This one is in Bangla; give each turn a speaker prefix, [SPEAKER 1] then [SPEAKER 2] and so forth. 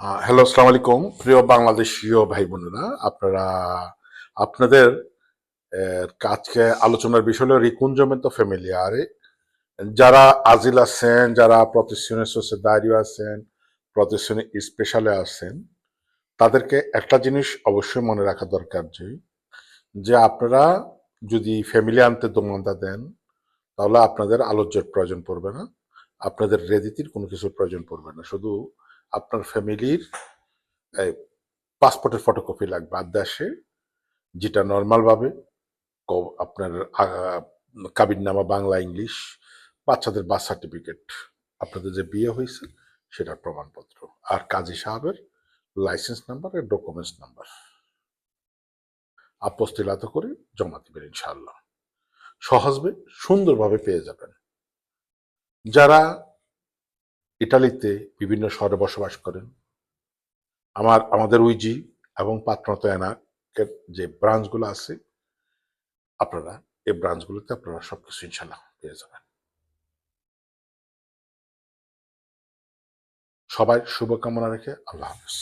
[SPEAKER 1] হ্যালো, আসসালামু আলাইকুম। প্রিয় বাংলাদেশীয় ভাই বোনেরা, আপনারা আপনাদের আজকে আলোচনার বিষয় হলো রিকুঞ্জমেন্তো ফ্যামিলিয়ারে। যারা আজিল আছেন, যারা প্রতেশনে সোসেদারিও আছেন, প্রতেশনে স্পেশালে আছেন, তাদেরকে একটা জিনিস অবশ্যই মনে রাখা দরকার যে আপনারা যদি ফ্যামিলি আনতে দোমান্দা দেন, তাহলে আপনাদের আলোচ্যের প্রয়োজন পড়বে না, আপনাদের রেদিতির কোনো কিছুর প্রয়োজন পড়বে না। শুধু আপনার ফ্যামিলির পাসপোর্টের ফটোকপি লাগবে আর দেশে, যেটা নর্মাল ভাবে আপনার কাবিননামা বাংলা ইংলিশ, বাচ্চাদের বার্থ সার্টিফিকেট, আপনাদের যে বিয়ে হয়েছে সেটার প্রমাণপত্র, আর কাজী সাহেবের লাইসেন্স নাম্বার আর ডকুমেন্টস নাম্বার আপস্তিলাত করে জমা দিবেন। ইনশাআল্লাহ সহজভাবে সুন্দরভাবে পেয়ে যাবেন। যারা ইটালিতে বিভিন্ন শহরে বসবাস করেন, আমাদের উইজি এবং পাত্রত এনাকের যে ব্রাঞ্চগুলো আছে, আপনারা এই ব্রাঞ্চগুলোতে আপনারা সবকিছু ইনশাল্লাহ পেয়ে যাবেন। সবাই শুভকামনা রেখে আল্লাহ হাফেজ।